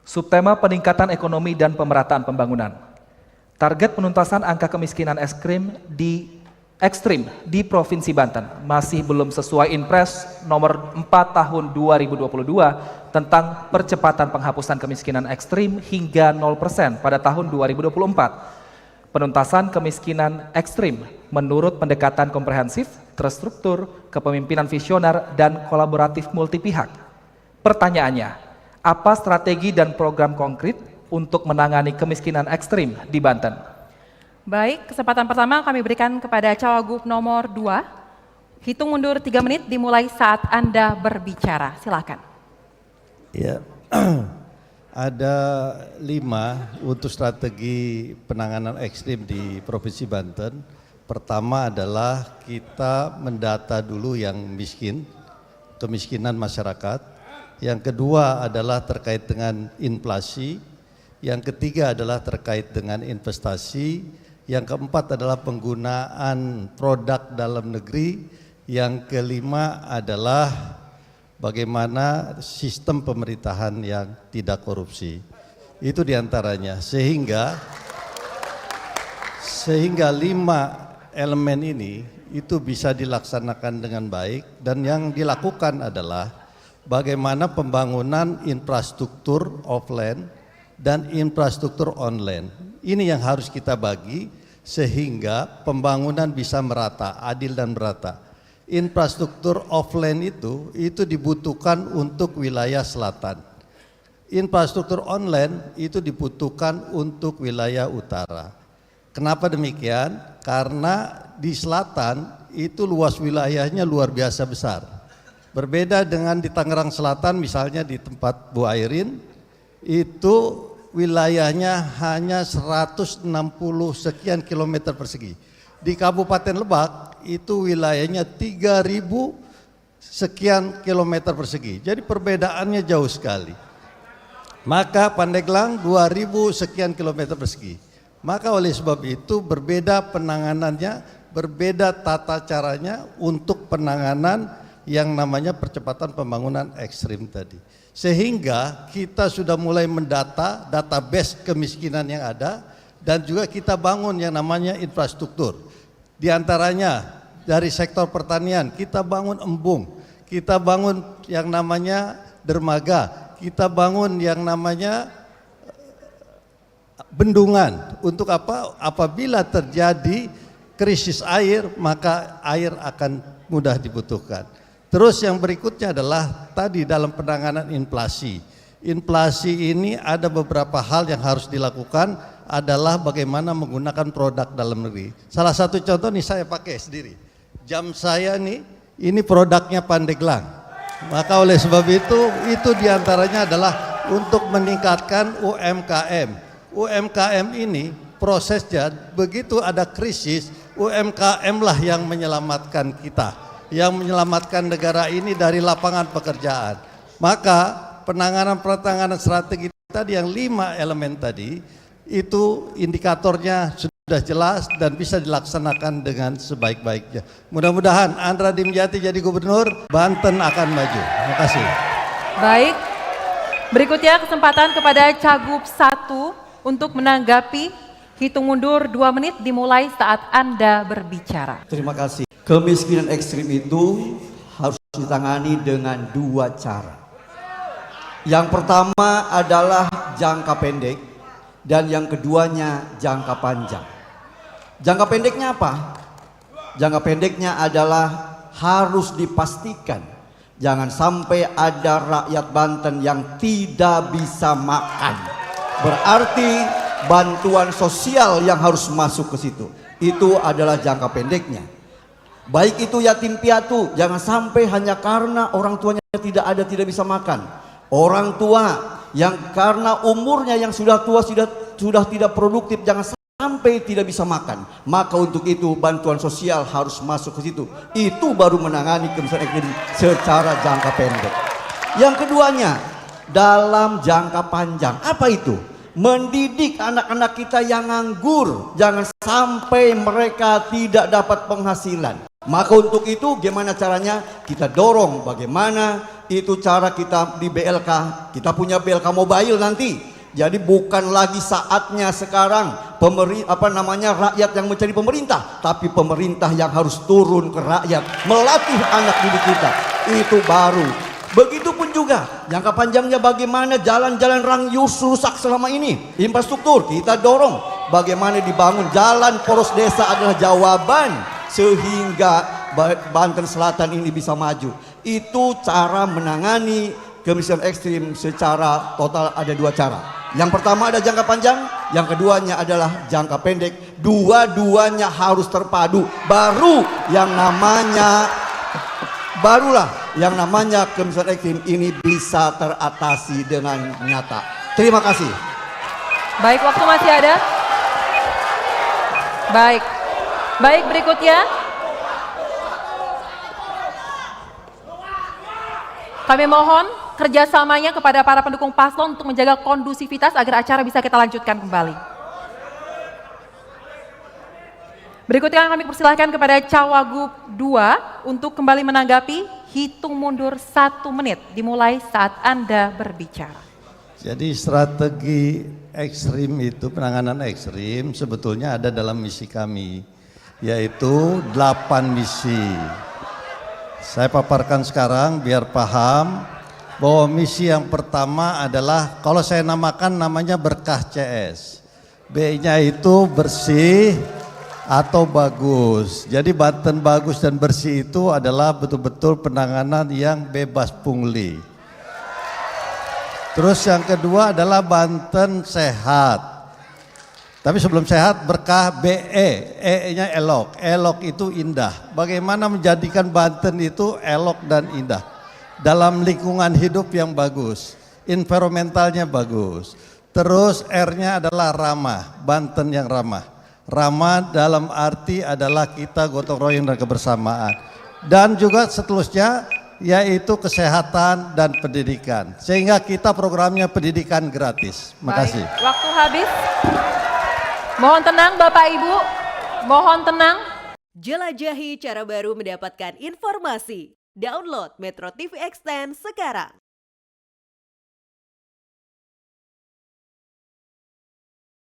Subtema peningkatan ekonomi dan pemerataan pembangunan. Target penuntasan angka kemiskinan ekstrim di Provinsi Banten masih belum sesuai Inpres nomor 4 tahun 2022 tentang percepatan penghapusan kemiskinan ekstrim hingga 0% pada tahun 2024. Penuntasan kemiskinan ekstrim menurut pendekatan komprehensif, terstruktur, kepemimpinan visioner, dan kolaboratif multipihak. Pertanyaannya, apa strategi dan program konkret untuk menangani kemiskinan ekstrim di Banten? Baik, kesempatan pertama kami berikan kepada Cawagup nomor 2. Hitung mundur 3 menit dimulai saat Anda berbicara. Silakan. Ya, ada 5 untuk strategi penanganan ekstrim di Provinsi Banten. Pertama adalah kita mendata dulu yang miskin, kemiskinan masyarakat. Yang kedua adalah terkait dengan inflasi. Yang ketiga adalah terkait dengan investasi. Yang keempat adalah penggunaan produk dalam negeri. Yang kelima adalah bagaimana sistem pemerintahan yang tidak korupsi. Itu diantaranya. Sehingga 5 elemen ini itu bisa dilaksanakan dengan baik. Dan yang dilakukan adalah bagaimana pembangunan infrastruktur offline dan infrastruktur online. Ini yang harus kita bagi sehingga pembangunan bisa merata, adil dan merata. Infrastruktur offline itu dibutuhkan untuk wilayah selatan. Infrastruktur online itu dibutuhkan untuk wilayah utara. Kenapa demikian? Karena di selatan itu luas wilayahnya luar biasa besar. Berbeda dengan di Tangerang Selatan, misalnya di tempat Bu Airin, itu wilayahnya hanya 160 sekian kilometer persegi. Di Kabupaten Lebak itu wilayahnya 3.000 sekian kilometer persegi. Jadi perbedaannya jauh sekali. Maka Pandeglang 2.000 sekian kilometer persegi. Maka oleh sebab itu berbeda penanganannya, berbeda tata caranya untuk penanganan yang namanya percepatan pembangunan ekstrim tadi. Sehingga kita sudah mulai mendata database kemiskinan yang ada dan juga kita bangun yang namanya infrastruktur. Di antaranya dari sektor pertanian kita bangun embung, kita bangun yang namanya dermaga, kita bangun yang namanya bendungan. Untuk apa? Apabila terjadi krisis air maka air akan mudah dibutuhkan. Terus yang berikutnya adalah tadi dalam penanganan inflasi. Inflasi ini ada beberapa hal yang harus dilakukan adalah bagaimana menggunakan produk dalam negeri. Salah satu contoh nih saya pakai sendiri. Jam saya nih, ini produknya Pandeglang. Maka oleh sebab itu diantaranya adalah untuk meningkatkan UMKM. UMKM ini prosesnya begitu ada krisis, UMKM lah yang menyelamatkan kita, yang menyelamatkan negara ini dari lapangan pekerjaan. Maka penanganan strategi tadi yang 5 elemen tadi itu indikatornya sudah jelas dan bisa dilaksanakan dengan sebaik-baiknya. Mudah-mudahan Andra Dimjati jadi gubernur, Banten akan maju. Terima kasih. Baik, berikutnya kesempatan kepada Cagup 1 untuk menanggapi. Hitung mundur 2 menit dimulai saat Anda berbicara. Terima kasih. Kemiskinan ekstrim itu harus ditangani dengan 2 cara. Yang pertama adalah jangka pendek dan yang keduanya jangka panjang. Jangka pendeknya apa? Jangka pendeknya adalah harus dipastikan jangan sampai ada rakyat Banten yang tidak bisa makan. Berarti bantuan sosial yang harus masuk ke situ. Itu adalah jangka pendeknya. Baik itu yatim piatu, jangan sampai hanya karena orang tuanya tidak ada tidak bisa makan. Orang tua yang karena umurnya yang sudah tua sudah tidak produktif, jangan sampai tidak bisa makan. Maka untuk itu bantuan sosial harus masuk ke situ. Itu baru menangani kemiskinan ekstrim secara jangka pendek. Yang keduanya dalam jangka panjang. Apa itu? Mendidik anak-anak kita yang nganggur, jangan sampai mereka tidak dapat penghasilan. Maka untuk itu gimana caranya? Kita dorong bagaimana itu cara kita di BLK. Kita punya BLK Mobile nanti. Jadi bukan lagi saatnya sekarang rakyat yang mencari pemerintah, tapi pemerintah yang harus turun ke rakyat, melatih anak didik kita. Itu baru. Begitupun juga jangka panjangnya bagaimana jalan-jalan rusak selama ini. Infrastruktur kita dorong bagaimana dibangun jalan poros desa adalah jawaban sehingga Banten Selatan ini bisa maju. Itu cara menangani kemiskinan ekstrim secara total. Ada dua cara. Yang pertama ada jangka panjang, yang keduanya adalah jangka pendek. Dua-duanya harus terpadu. Barulah yang namanya kemiskinan ekstrim ini bisa teratasi dengan nyata. Terima kasih. Baik, waktu masih ada. Baik, berikutnya. Kami mohon kerjasamanya kepada para pendukung paslon untuk menjaga kondusivitas agar acara bisa kita lanjutkan kembali. Berikutnya kami persilahkan kepada Cawagup 2 untuk kembali menanggapi. Hitung mundur 1 menit dimulai saat Anda berbicara. Jadi strategi ekstrim itu, penanganan ekstrim sebetulnya ada dalam misi kami, yaitu 8 misi. Saya paparkan sekarang biar paham bahwa misi yang pertama adalah, kalau saya namakan namanya berkah CS. B-nya itu bersih atau bagus. Jadi Banten bagus dan bersih itu adalah betul-betul penanganan yang bebas pungli. Terus yang kedua adalah Banten sehat. Tapi sebelum sehat berkah BE, E-nya elok. Elok itu indah. Bagaimana menjadikan Banten itu elok dan indah dalam lingkungan hidup yang bagus, environmentalnya bagus. Terus R-nya adalah ramah, Banten yang ramah. Ramah dalam arti adalah kita gotong royong dan kebersamaan. Dan juga seterusnya yaitu kesehatan dan pendidikan. Sehingga kita programnya pendidikan gratis. Makasih. Baik, waktu habis. Mohon tenang Bapak Ibu, mohon tenang. Jelajahi cara baru mendapatkan informasi. Download Metro TV Extend sekarang.